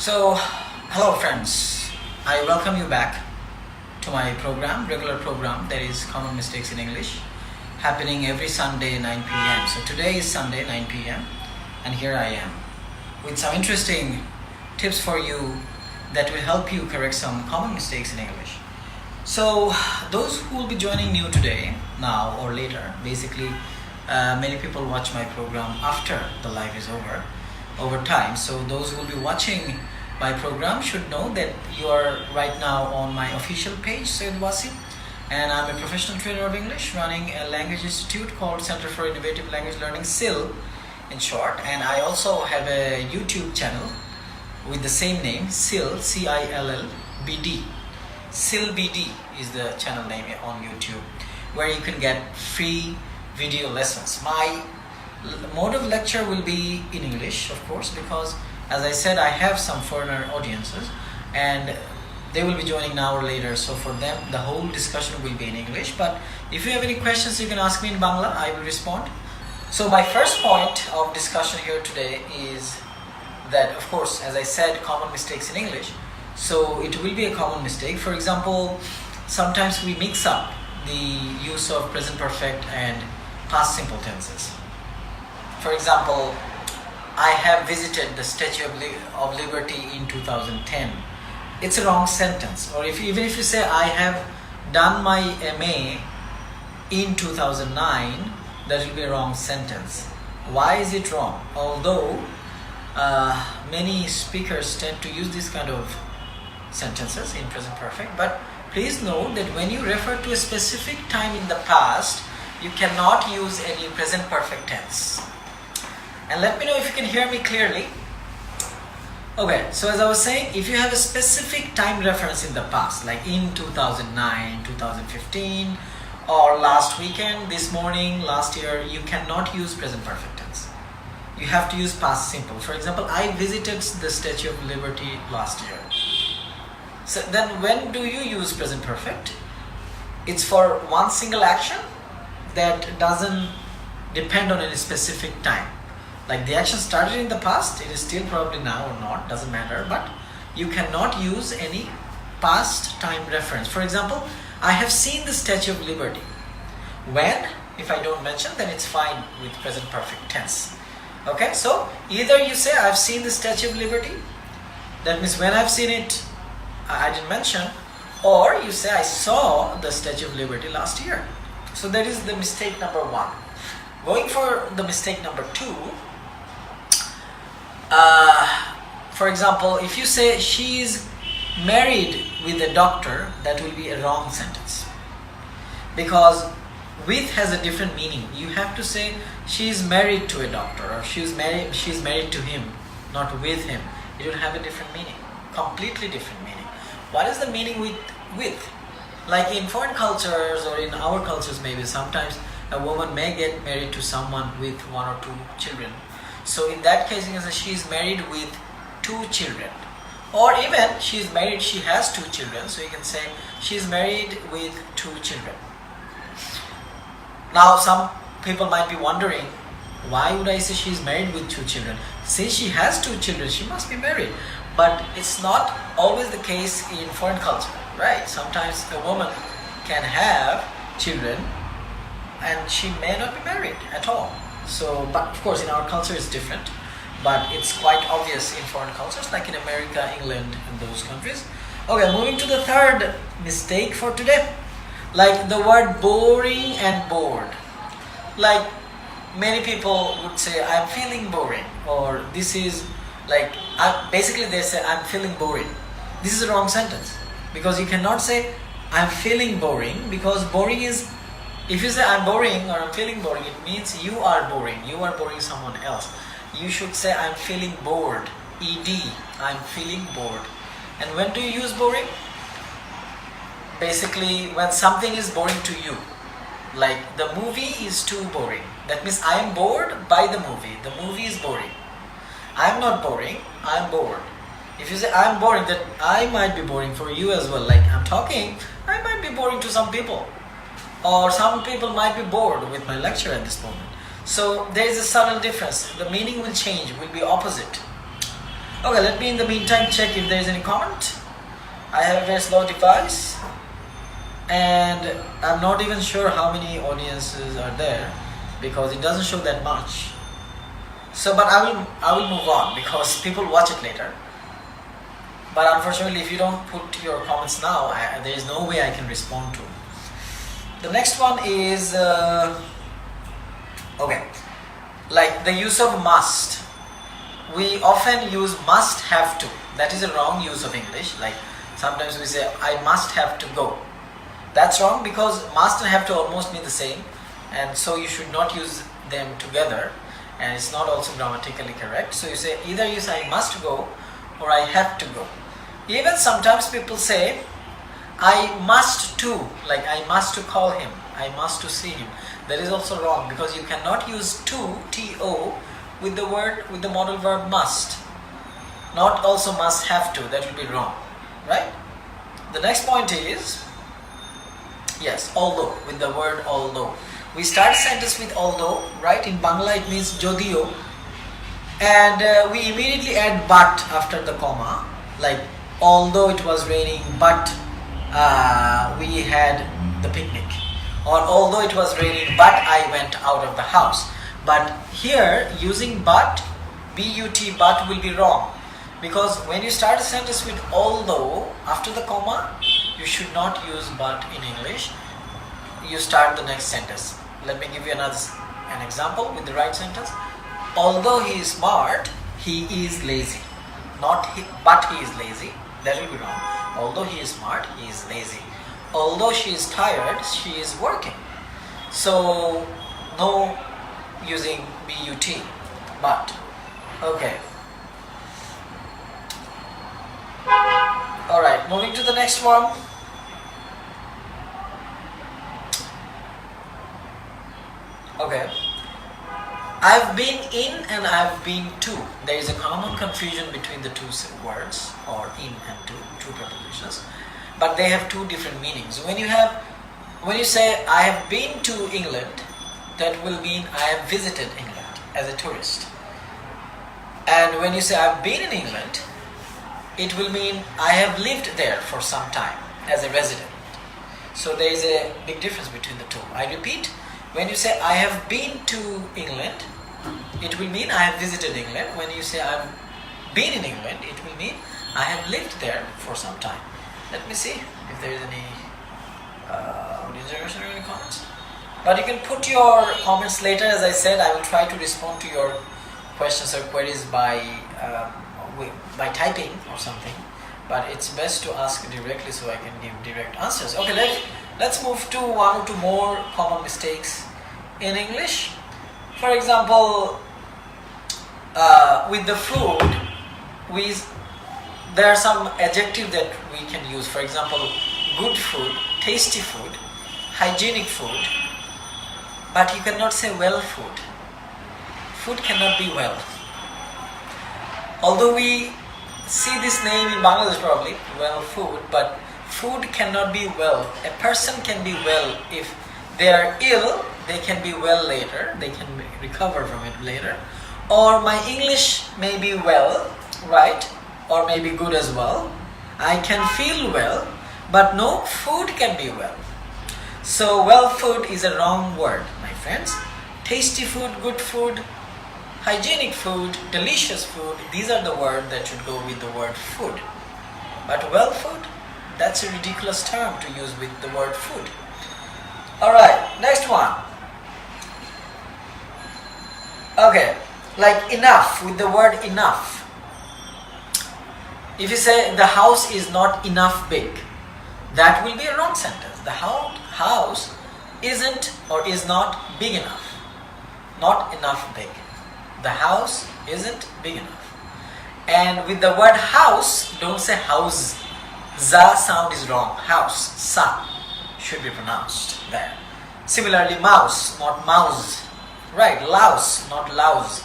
So, hello friends. I welcome you back to my program, regular program that is Common Mistakes in English, happening every Sunday 9 p.m. So today is Sunday 9 p.m. and here I am with some interesting tips for you that will help you correct some common mistakes in English. So, those who will be joining new today, now or later, basically many people watch my program after the live is over time. So those who will be watching my program should know that you are right now on my official page, Sayyid Wasim, and I'm a professional trainer of English running a language institute called Center for Innovative Language Learning, CIL in short, and I also have a YouTube channel with the same name, CIL, CILL-BD. CIL BD is the channel name on YouTube, where you can get free video lessons. My mode of lecture will be in English, of course, because as I said, I have some foreigner audiences and they will be joining now or later, so for them the whole discussion will be in English. But if you have any questions, you can ask me in Bangla, I will respond. So my first point of discussion here today is that, of course, as I said, common mistakes in English. So it will be a common mistake. For example, sometimes we mix up the use of present perfect and past simple tenses. For example, I have visited the Statue of Liberty in 2010. It's a wrong sentence. Or even if you say I have done my MA in 2009, that will be a wrong sentence. Why is it wrong? Although many speakers tend to use this kind of sentences in present perfect, but please note that when you refer to a specific time in the past, you cannot use any present perfect tense. And let me know if you can hear me clearly. Okay, so as I was saying, if you have a specific time reference in the past, like in 2009, 2015, or last weekend, this morning, last year, you cannot use present perfect tense. You have to use past simple. For example, I visited the Statue of Liberty last year. So then when do you use present perfect? It's for one single action that doesn't depend on any specific time. Like the action started in the past, it is still probably now or not, doesn't matter, but you cannot use any past time reference. For example, I have seen the Statue of Liberty. When? If I don't mention, then it's fine with present perfect tense. Okay, so either you say I've seen the Statue of Liberty, that means when I've seen it, I didn't mention, or you say I saw the Statue of Liberty last year. So that is the mistake number one. Going for the mistake number two, for example, if you say she is married with a doctor, that will be a wrong sentence. Because with has a different meaning. You have to say she is married to a doctor, or she's married to him, not with him. It will have a different meaning, completely different meaning. What is the meaning with? Like in foreign cultures or in our cultures, maybe sometimes a woman may get married to someone with one or two children. So in that case, you can say she is married with two children. Or even she is married, she has two children. So you can say she is married with two children. Now some people might be wondering, why would I say she is married with two children? Since she has two children, she must be married. But it's not always the case in foreign culture, right? Sometimes a woman can have children and she may not be married at all. So, but of course in our culture it's different, but it's quite obvious in foreign cultures like in America, England and those countries. Okay, moving to the third mistake for today. Like the word boring and bored. Like many people would say I'm feeling boring, or this is like, basically they say I'm feeling boring. This is a wrong sentence, because you cannot say I'm feeling boring, because boring is, if you say I'm boring or I'm feeling boring, it means you are boring. You are boring someone else. You should say I'm feeling bored. ED, I'm feeling bored. And when do you use boring? Basically when something is boring to you. Like the movie is too boring. That means I am bored by the movie. The movie is boring. I'm not boring, I'm bored. If you say I'm boring, that I might be boring for you as well. Like I'm talking, I might be boring to some people. Or some people might be bored with my lecture at this moment. So there is a subtle difference. The meaning will change, will be opposite. Okay, let me in the meantime check if there is any comment. I have a very slow device and I'm not even sure how many audiences are there because it doesn't show that much. So, but I will move on because people watch it later. But unfortunately, if you don't put your comments now, there is no way I can respond to. The next one is okay, like the use of must. We often use must have to. That is a wrong use of English. Like sometimes we say I must have to go. That's wrong because must and have to almost mean the same, and so you should not use them together, and it's not also grammatically correct. So you say either you say I must go or I have to go. Even sometimes people say I must to, like I must to call him, I must to see him. That is also wrong because you cannot use to, to, with the modal verb must. Not also must have to, that will be wrong, right? The next point is, yes, although, with the word although. We start a sentence with although, right? In Bangla it means jodio, and we immediately add but after the comma, like although it was raining but we had the picnic, or although it was raining but I went out of the house. But here using but but will be wrong, because when you start a sentence with although after the comma, you should not use but in English. You start the next sentence. Let me give you an example with the right sentence. Although he is smart, he is lazy. Not he, but he is lazy. That will be wrong. Although he is smart, he is lazy. Although she is tired, she is working. So no using but. Okay. Alright, moving to the next one. Okay. I've been in and I've been to. There is a common confusion between the two words, or in and to, two prepositions, but they have two different meanings. When you say I have been to England, that will mean I have visited England as a tourist. And when you say I've been in England, it will mean I have lived there for some time as a resident. So there is a big difference between the two. I repeat, when you say I have been to England, it will mean I have visited England. When you say I've been in England, it will mean I have lived there for some time. Let me see if there is any audience or any comments. But you can put your comments later. As I said, I will try to respond to your questions or queries by typing or something. But it's best to ask directly so I can give direct answers. Okay, let's move to one or two more common mistakes in English. For example, with the food, there are some adjectives that we can use. For example, good food, tasty food, hygienic food, but you cannot say well food. Food cannot be well. Although we see this name in Bangladesh probably, well food, but food cannot be well. A person can be well if they are ill, they can be well later, they can recover from it later. Or my English may be well, right? Or may be good as well. I can feel well, but no, food can be well. So well food is a wrong word, my friends. Tasty food, good food, hygienic food, delicious food, these are the words that should go with the word food. But well food, that's a ridiculous term to use with the word food. Alright, next one. Okay, like enough, with the word enough. If you say the house is not enough big, that will be a wrong sentence. The house isn't or is not big enough. Not enough big. The house isn't big enough. And with the word house, don't say house. Za sound is wrong. House, sa, should be pronounced there. Similarly, mouse, not mouse. Right, louse, not louse.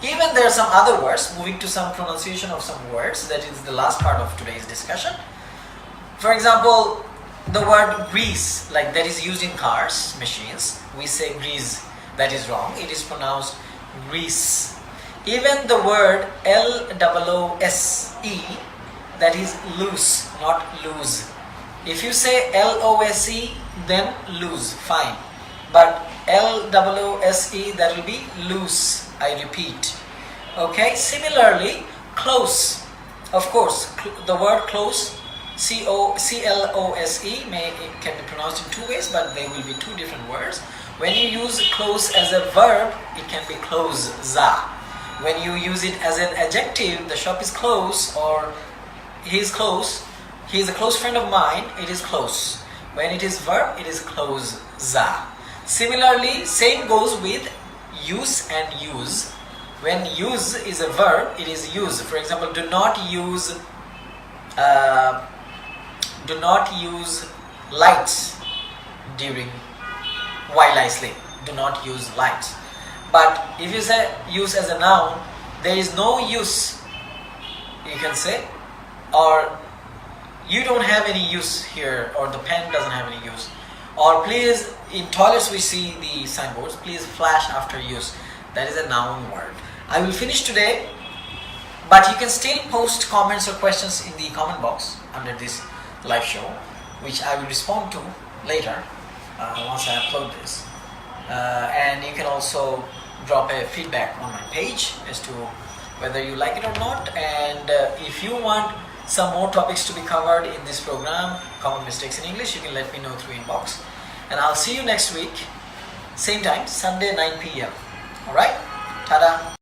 Even there are some other words, moving to some pronunciation of some words, that is the last part of today's discussion. For example, the word grease, like that is used in cars, machines, we say grease. That is wrong. It is pronounced grease. Even the word L-O-O-S-E, that is loose, not lose. If you say L-O-S-E, then lose, fine. But L-O-O-S-E, that will be loose, I repeat. Okay, similarly, close. Of course, the word close, C-L-O-S-E, it can be pronounced in two ways, but they will be two different words. When you use close as a verb, it can be close, za. When you use it as an adjective, the shop is close, or he is close, he is a close friend of mine, it is close. When it is verb, it is close, za. Similarly, same goes with use and use. When use is a verb, it is use. For example, do not use lights while I sleep. Do not use lights. But if you say use as a noun, there is no use, you can say, or you don't have any use here, or the pen doesn't have any use. Or please, in toilets we see the signboards, please flash after use. That is a noun word. I will finish today, but you can still post comments or questions in the comment box under this live show, which I will respond to later once I upload this. And you can also drop a feedback on my page as to whether you like it or not. And if you want some more topics to be covered in this program, Common Mistakes in English, you can let me know through inbox. And I'll see you next week, same time, Sunday 9 p.m. Alright? Ta-da!